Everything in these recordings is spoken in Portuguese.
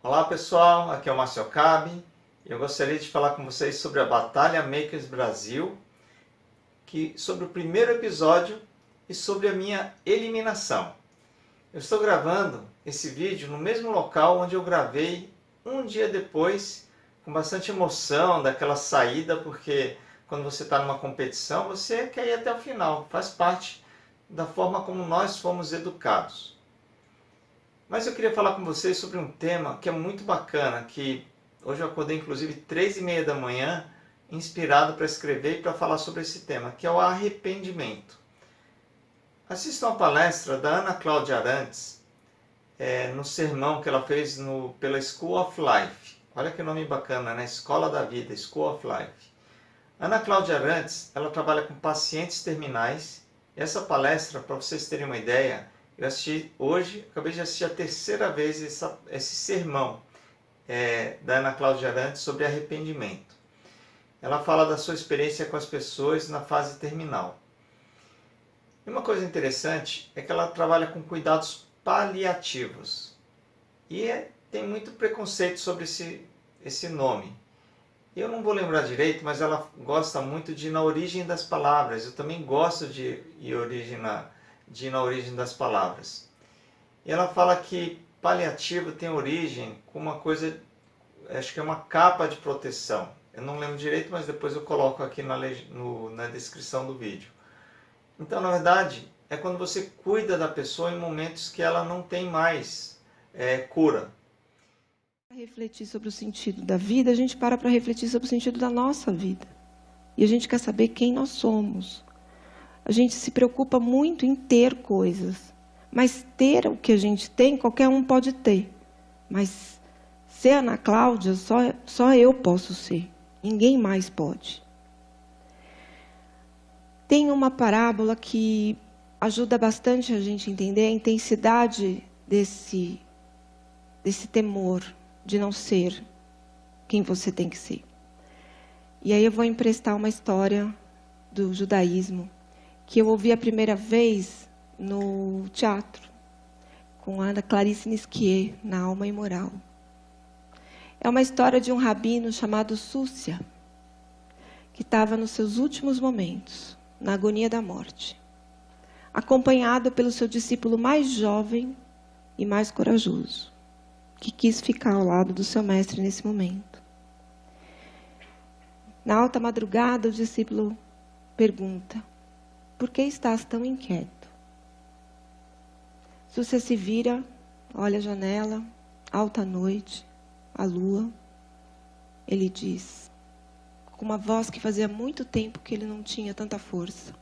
Olá pessoal, aqui é o Márcio Cabe e eu gostaria de falar com vocês sobre a Batalha Makers Brasil, sobre o primeiro episódio e sobre a minha eliminação. Eu estou gravando esse vídeo no mesmo local onde eu gravei um dia depois, com bastante emoção daquela saída, porque quando você está numa competição você quer ir até o final, faz parte da forma como nós fomos educados. Mas eu queria falar com vocês sobre um tema que é muito bacana, que hoje eu acordei inclusive 3h30 da manhã, inspirado para escrever e para falar sobre esse tema, que é o arrependimento. Assistam a palestra da Ana Cláudia Arantes, no sermão que ela fez pela School of Life. Olha que nome bacana, né? Escola da Vida, School of Life. Ana Cláudia Arantes, ela trabalha com pacientes terminais. E essa palestra, para vocês terem uma ideia, eu assisti hoje, acabei de assistir a terceira vez esse sermão da Ana Cláudia Arantes sobre arrependimento. Ela fala da sua experiência com as pessoas na fase terminal. E uma coisa interessante é que ela trabalha com cuidados paliativos. E tem muito preconceito sobre esse nome. Eu não vou lembrar direito, mas ela gosta muito de ir na origem das palavras. Eu também gosto de ir na origem das palavras. E ela fala que paliativo tem origem com uma coisa, acho que é uma capa de proteção. Eu não lembro direito, mas depois eu coloco aqui na descrição do vídeo. Então, na verdade, é quando você cuida da pessoa em momentos que ela não tem mais cura. Para refletir sobre o sentido da vida, a gente para refletir sobre o sentido da nossa vida. E a gente quer saber quem nós somos. A gente se preocupa muito em ter coisas. Mas ter o que a gente tem, qualquer um pode ter. Mas ser Ana Cláudia, só eu posso ser. Ninguém mais pode. Tem uma parábola que ajuda bastante a gente a entender a intensidade desse temor de não ser quem você tem que ser. E aí eu vou emprestar uma história do judaísmo que eu ouvi a primeira vez no teatro com a Ana Clarice Nisquier, na Alma Imoral. É uma história de um rabino chamado Súcia, que estava nos seus últimos momentos, na agonia da morte, acompanhado pelo seu discípulo mais jovem e mais corajoso, que quis ficar ao lado do seu mestre nesse momento. Na alta madrugada, o discípulo pergunta: por que estás tão inquieto? Súcia se vira, olha a janela, alta noite, a lua. Ele diz, com uma voz que fazia muito tempo que ele não tinha tanta força: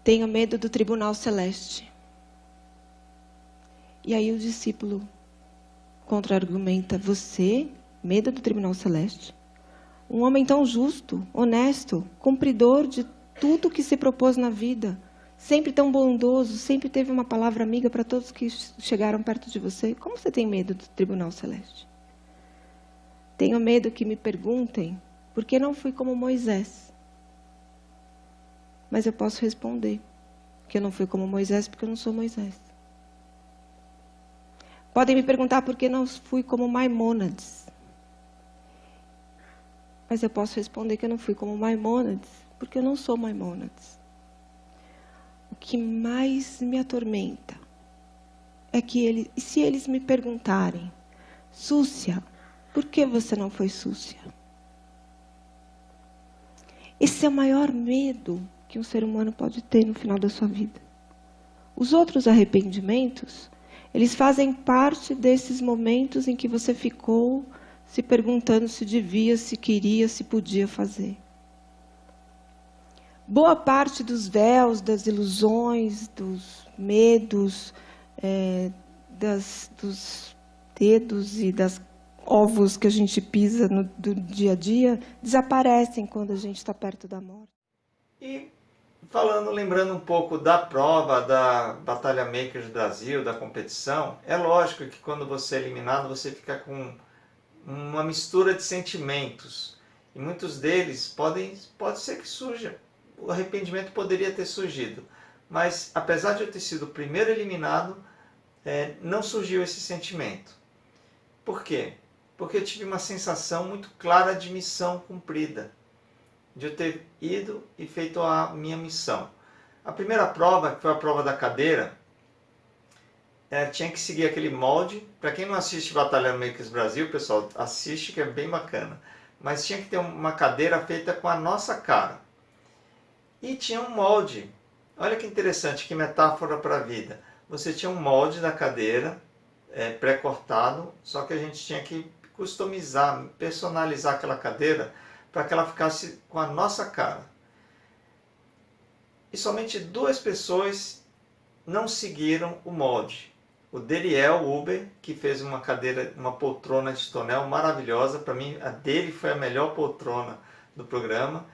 tenho medo do tribunal celeste. E aí o discípulo contra-argumenta: você, medo do tribunal celeste? Um homem tão justo, honesto, cumpridor de tudo que se propôs na vida, sempre tão bondoso, sempre teve uma palavra amiga para todos que chegaram perto de você. Como você tem medo do tribunal celeste? Tenho medo que me perguntem por que não fui como Moisés. Mas eu posso responder que eu não fui como Moisés porque eu não sou Moisés. Podem me perguntar por que não fui como Maimônides. Mas eu posso responder que eu não fui como Maimônides, porque eu não sou Maimônides. O que mais me atormenta é que se eles me perguntarem: Súcia, por que você não foi Súcia? Esse é o maior medo que um ser humano pode ter no final da sua vida. Os outros arrependimentos, eles fazem parte desses momentos em que você ficou se perguntando se devia, se queria, se podia fazer. Boa parte dos véus, das ilusões, dos medos, dos dedos e das ovos que a gente pisa do dia a dia, desaparecem quando a gente está perto da morte. E lembrando um pouco da prova da Batalha Makers Brasil, da competição, é lógico que quando você é eliminado, você fica com uma mistura de sentimentos. E muitos deles pode ser que surja. O arrependimento poderia ter surgido. Mas, apesar de eu ter sido o primeiro eliminado, não surgiu esse sentimento. Por quê? Porque eu tive uma sensação muito clara de missão cumprida, de eu ter ido e feito a minha missão. A primeira prova, que foi a prova da cadeira, tinha que seguir aquele molde. Para quem não assiste Batalha Makers Brasil, pessoal, assiste que é bem bacana. Mas tinha que ter uma cadeira feita com a nossa cara. E tinha um molde. Olha que interessante, que metáfora para a vida. Você tinha um molde da cadeira, pré-cortado, só que a gente tinha que customizar, personalizar aquela cadeira para que ela ficasse com a nossa cara. E somente 2 pessoas não seguiram o molde. O Deriel Uber, que fez uma cadeira, uma poltrona de tonel maravilhosa. Para mim, a dele foi a melhor poltrona do programa.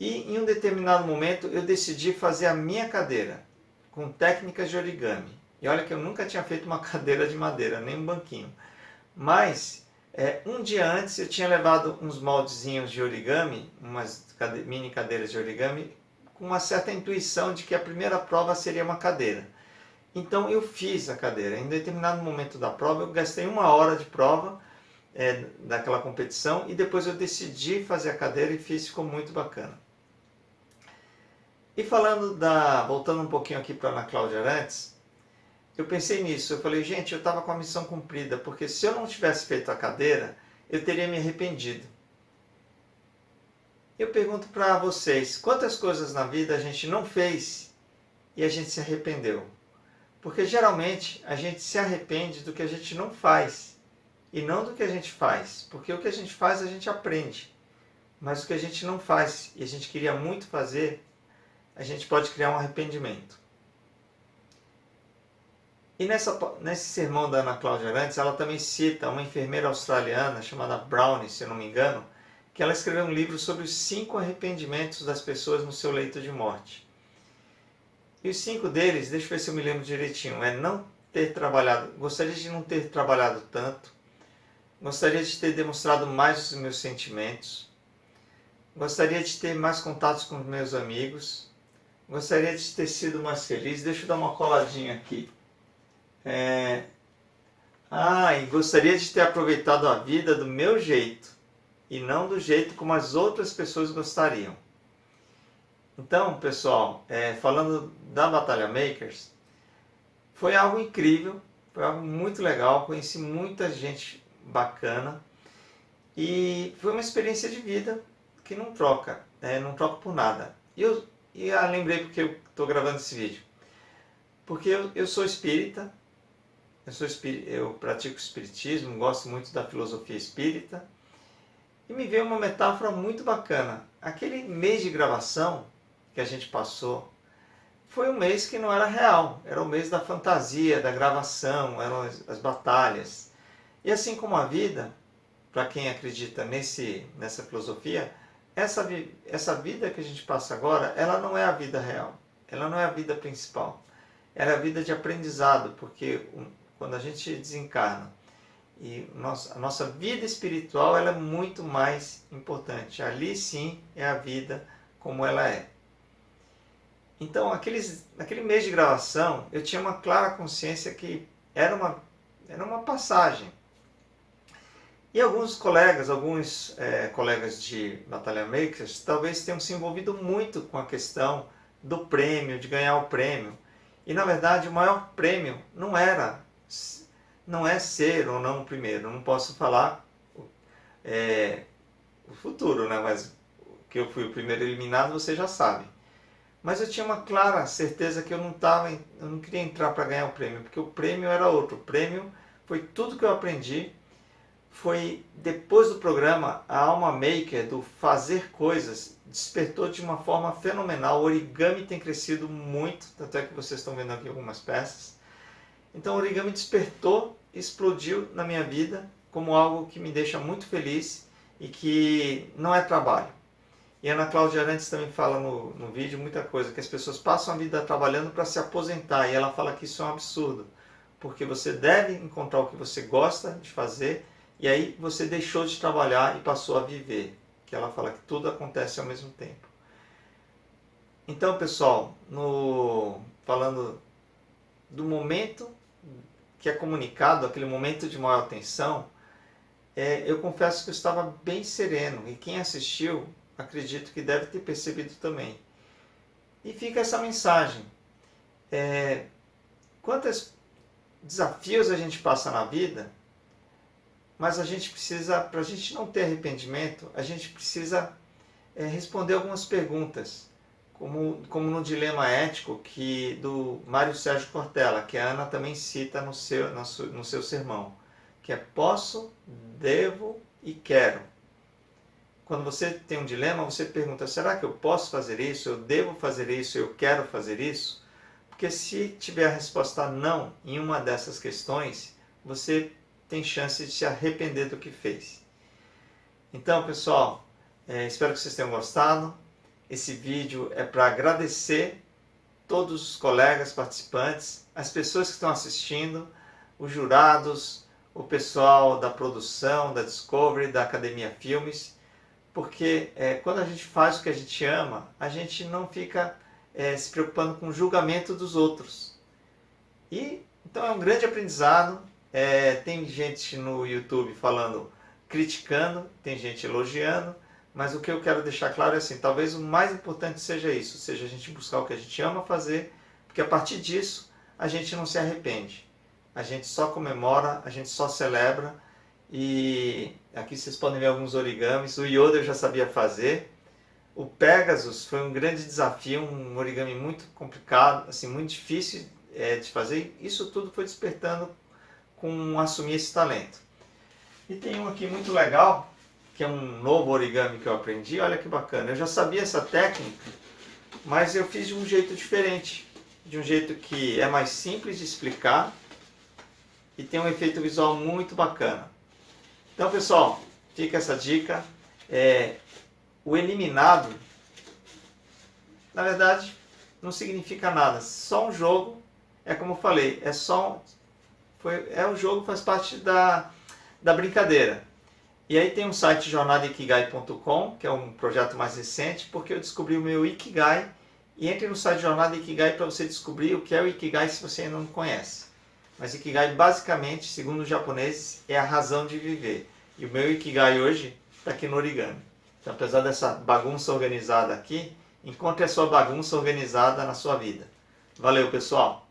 E em um determinado momento eu decidi fazer a minha cadeira com técnicas de origami. E olha que eu nunca tinha feito uma cadeira de madeira, nem um banquinho. Mas um dia antes eu tinha levado uns moldezinhos de origami, umas mini cadeiras de origami, com uma certa intuição de que a primeira prova seria uma cadeira. Então eu fiz a cadeira. Em determinado momento da prova eu gastei 1 hora de prova daquela competição e depois eu decidi fazer a cadeira e fiz, ficou muito bacana. E voltando um pouquinho aqui para a Ana Cláudia Arantes, eu pensei nisso. Eu falei, gente, eu estava com a missão cumprida, porque se eu não tivesse feito a cadeira, eu teria me arrependido. Eu pergunto para vocês, quantas coisas na vida a gente não fez e a gente se arrependeu? Porque geralmente a gente se arrepende do que a gente não faz e não do que a gente faz. Porque o que a gente faz a gente aprende, mas o que a gente não faz e a gente queria muito fazer, a gente pode criar um arrependimento. E nesse sermão da Ana Cláudia Arantes, ela também cita uma enfermeira australiana chamada Brownie, se eu não me engano, que ela escreveu um livro sobre os 5 arrependimentos das pessoas no seu leito de morte. E os 5 deles, deixa eu ver se eu me lembro direitinho, não ter trabalhado, gostaria de não ter trabalhado tanto, gostaria de ter demonstrado mais os meus sentimentos, gostaria de ter mais contatos com os meus amigos, gostaria de ter sido mais feliz. Deixa eu dar uma coladinha aqui. E gostaria de ter aproveitado a vida do meu jeito e não do jeito como as outras pessoas gostariam. Então, pessoal, falando da Batalha Makers, foi algo incrível, foi algo muito legal, conheci muita gente bacana e foi uma experiência de vida que não troca por nada. E eu lembrei porque eu estou gravando esse vídeo. Porque eu sou espírita, eu pratico espiritismo, gosto muito da filosofia espírita, e me veio uma metáfora muito bacana. Aquele mês de gravação que a gente passou foi um mês que não era real, era o mês da fantasia, da gravação, eram as batalhas. E assim como a vida, para quem acredita nessa filosofia, essa vida que a gente passa agora, ela não é a vida real, ela não é a vida principal, ela é a vida de aprendizado, porque quando a gente desencarna, e a nossa vida espiritual ela é muito mais importante. Ali sim é a vida como ela é. Então, naquele mês de gravação, eu tinha uma clara consciência que era uma passagem. E alguns colegas de Batalha Makers, talvez tenham se envolvido muito com a questão do prêmio, de ganhar o prêmio. E, na verdade, o maior prêmio não é ser ou não o primeiro. Eu não posso falar o futuro, né? Mas que eu fui o primeiro eliminado, você já sabe. Mas eu tinha uma clara certeza que eu não queria entrar para ganhar o prêmio, porque o prêmio era outro. O prêmio foi tudo que eu aprendi. Foi depois do programa, a alma maker do fazer coisas despertou de uma forma fenomenal. O origami tem crescido muito, tanto é que vocês estão vendo aqui algumas peças. Então o origami despertou, explodiu na minha vida como algo que me deixa muito feliz e que não é trabalho. E a Ana Cláudia Arantes também fala no vídeo muita coisa, que as pessoas passam a vida trabalhando para se aposentar, e ela fala que isso é um absurdo, porque você deve encontrar o que você gosta de fazer, e aí você deixou de trabalhar e passou a viver, que ela fala que tudo acontece ao mesmo tempo. Então, pessoal, falando do momento que é comunicado, aquele momento de maior tensão, eu confesso que eu estava bem sereno. E quem assistiu, acredito que deve ter percebido também. E fica essa mensagem. Quantos desafios a gente passa na vida, mas a gente precisa, para a gente não ter arrependimento, a gente precisa responder algumas perguntas, como no Dilema Ético do Mário Sérgio Cortella, que a Ana também cita no seu sermão, que é posso, devo e quero. Quando você tem um dilema, você pergunta, será que eu posso fazer isso, eu devo fazer isso, eu quero fazer isso? Porque se tiver a resposta não em uma dessas questões, você tem chance de se arrepender do que fez. Então, pessoal, espero que vocês tenham gostado. Esse vídeo é para agradecer todos os colegas participantes, as pessoas que estão assistindo, os jurados, o pessoal da produção, da Discovery, da Academia Filmes, porque quando a gente faz o que a gente ama, a gente não fica se preocupando com o julgamento dos outros. Então é um grande aprendizado. Tem gente no YouTube criticando, tem gente elogiando, mas o que eu quero deixar claro é assim, talvez o mais importante seja isso, seja a gente buscar o que a gente ama fazer, porque a partir disso a gente não se arrepende. A gente só comemora, a gente só celebra. E aqui vocês podem ver alguns origamis. O Yoda eu já sabia fazer. O Pegasus foi um grande desafio, um origami muito complicado, assim, muito difícil de fazer. Isso tudo foi despertando com assumir esse talento. E tem um aqui muito legal, que é um novo origami que eu aprendi. Olha que bacana. Eu já sabia essa técnica, mas eu fiz de um jeito diferente. De um jeito que é mais simples de explicar e tem um efeito visual muito bacana. Então, pessoal, fica essa dica. O eliminado, na verdade, não significa nada. Só um jogo, como eu falei, o jogo faz parte da brincadeira. E aí tem um site jornadaikigai.com, que é um projeto mais recente, porque eu descobri o meu Ikigai. E entre no site Jornada Ikigai para você descobrir o que é o Ikigai se você ainda não conhece. Mas Ikigai, basicamente, segundo os japoneses, é a razão de viver. E o meu Ikigai hoje está aqui no origami. Então, apesar dessa bagunça organizada aqui, encontre a sua bagunça organizada na sua vida. Valeu, pessoal!